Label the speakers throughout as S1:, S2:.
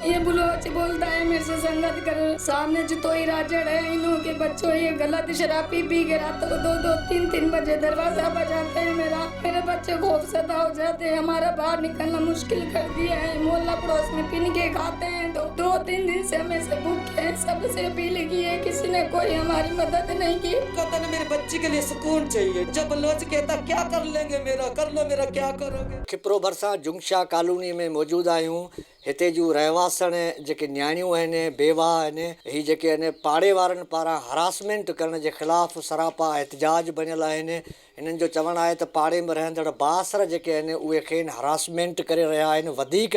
S1: ये बुलोच बोलता है मेरे से संगत कर, सामने जितोई राजड़ है इन्हों के बच्चों, ये गलत शराब पी के रातों को 2-2, 3-3 बजे दरवाजा बजाते हैं मेरे बच्चे खौफजदा हो जाते हैं। हमारा बाहर निकलना मुश्किल कर दिया है। मोहल्ला पड़ोस में पिन के खाते हैं तो 2-3 दिन से हमें से भूखे हैं। सबसे अपील की है, किसी ने कोई हमारी मदद नहीं की।
S2: कहता मेरे बच्ची के लिए सुकून चाहिए। जब बलोच कहता क्या कर लेंगे मेरा, कर लो मेरा, क्या करोगे।
S3: खिपरो भरसा जुंगशा कॉलोनी में मौजूद आहियूं। हिते जूं रहवासन जेके न्याणियूं आहिनि, बेवा आहिनि, ही जेके आहिनि पाड़े वारनि पारां हरासमेंट करण जे ख़िलाफ़ु सरापा एहतजाज बणियल आहिनि। हिननि जो चवणु आहे त पाड़े में रहंदड़ बासर जेके आहिनि उहे खेनि हरासमेंट करे रहिया आहिनि। वधीक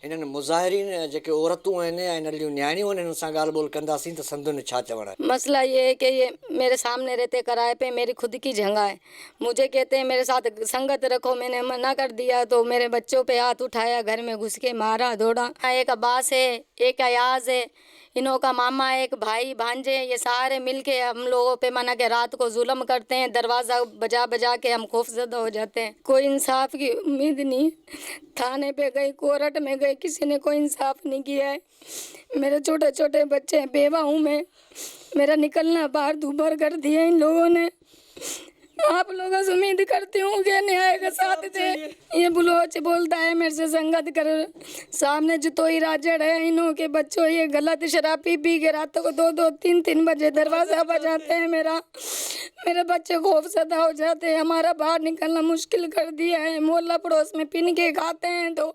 S3: हिननि मुज़ाहिरीन जेके औरतूं आहिनि ऐं नंढियूं न्याणियूं आहिनि, हिन सां ॻाल्हि ॿोल कंदासीं त संदुनि छा चवणु आहे।
S1: मसला ये है कि ये मेरे सामने रहते किराए पे, मेरी खुद की जगह है। मुझे कहते हैं मेरे साथ संगत रखो, मैंने मना कर दिया तो मेरे बच्चों पे हाथ उठाया, घर में घुस के मारा दौड़ा। एक अब्बास है, एक अयाज है, इन्हों का मामा, एक भाई भांजे, ये सारे मिलके हम लोगों पे मना के रात को जुल्म करते हैं। दरवाज़ा बजा बजा के हम खौफजदा हो जाते हैं। कोई इंसाफ की उम्मीद नहीं। थाने पे गई, कोर्ट में गई, किसी ने कोई इंसाफ नहीं किया है। मेरे छोटे छोटे बच्चे हैं, बेवा हूँ मैं, मेरा निकलना बाहर दूभर कर दिया इन लोगों ने। आप लोगों से उम्मीद करती हूँ कि न्याय का साथ दे। ये बुलोच बोलता है मेरे से संगत कर, सामने जितोई राजड़ है इन्हों के बच्चों, ये गलत शराब पी के रातों को 2-2, 3-3 बजे दरवाजा बजाते हैं मेरे बच्चे खौफजदा हो जाते हैं। हमारा बाहर निकलना मुश्किल कर दिया है। मोहल्ला पड़ोस में पिन के खाते हैं तो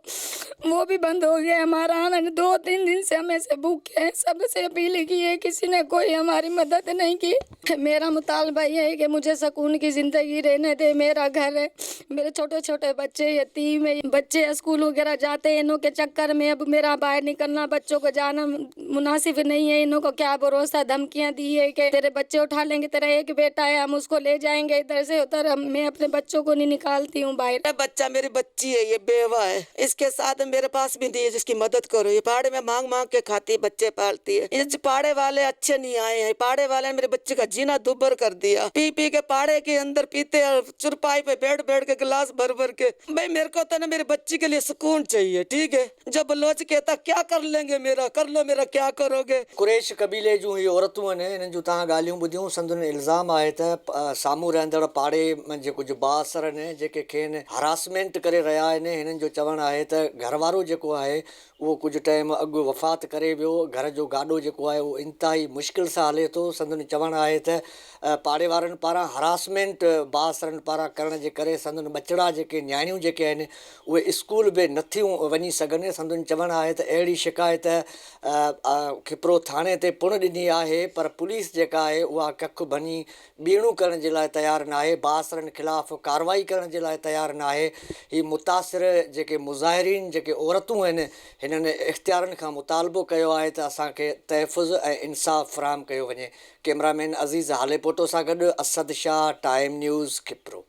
S1: वो भी बंद हो गया। हमारा आना 2-3 दिन से हमें से भूखे हैं। सबसे अपील की है, किसी ने कोई हमारी मदद नहीं की। मेरा मुतालबा ये है कि मुझे सुकून की ज़िंदगी रहने दे। मेरा घर है, मेरे छोटे छोटे बच्चे यतीम है, बच्चे स्कूल वगैरह जाते हैं। इन्हों के चक्कर में अब मेरा बाहर निकलना, बच्चों को जाना मुनासिब नहीं है। इन्हों को क्या भरोसा, धमकियाँ दी है कि तेरे बच्चे उठा लेंगे, तेरा एक बेटा है हम उसको ले जाएंगे इधर से उधर। मैं अपने बच्चों को नहीं निकालती हूँ बाहर।
S2: बच्चा मेरी बच्ची है, ये बेवा है, इसके साथ मेरे पास भी नहीं है जिसकी मदद करो। ये पाड़े में मांग मांग के खाती, बच्चे पालती है। ये पाड़े वाले अच्छे नहीं आए हैं। पाड़े वाले ने मेरे बच्चे का जीना दुभर कर दिया। पी पी के पाड़े के अंदर पीते और चुरपाई पे बैठ बैठ के गिलास भर भर के। भाई मेरे को तो ना मेरी बच्ची के लिए सुकून चाहिए, ठीक है। जब बलोच कहता क्या कर लेंगे मेरा, कर लो मेरा, क्या करोगे।
S3: कुरैश कबीले जूं ही औरतूं आहिनि, हिननि जूं तव्हां ॻाल्हियूं ॿुधियूं। संदुनि इल्ज़ाम आहे त साम्हूं रहंदड़ पाड़े में जे कुझु बासर आहिनि जेके खेनि हरासमेंट करे रहिया आहिनि। हिननि जो चवणु आहे त घरवारो जेको आहे उहो कुझु टाइम अॻु वफ़ात करे वियो। घर जो गाॾो जेको आहे उहो इंतिहाई मुश्किल सां हले थो। संदुनि चवणु आहे त पाड़े वारनि पारां हरासमेंट बासरनि पारां करण जे करे संदुनि बचड़ा जेके न्याणियूं जेके आहिनि उहे स्कूल बि नथियूं वञी सघनि। संदुनि चवणु आहे त अहिड़ी शिकायत खिपरो थाणे ते पुण ॾिनी आहे, पर पुलिस जेका आहे उहा कख भञी ॿीणूं करण जे लाइ तयारु न आहे, बासरनि ख़िलाफ़ु कार्रवाई करण जे लाइ तयारु न आहे। ही मुतासिर जेके मुज़ाहिरीन जेके औरतूं आहिनि, हिननि इख़्तियारनि खां मुतालबो कयो आहे त असांखे तहफ़ुज़ ऐं इंसाफ़ फ़राहम कयो वञे। कैमरामैन अज़ीज़ हालेपोटो सां गॾु असद शाह, टाइम न्यूज़, खिपरो।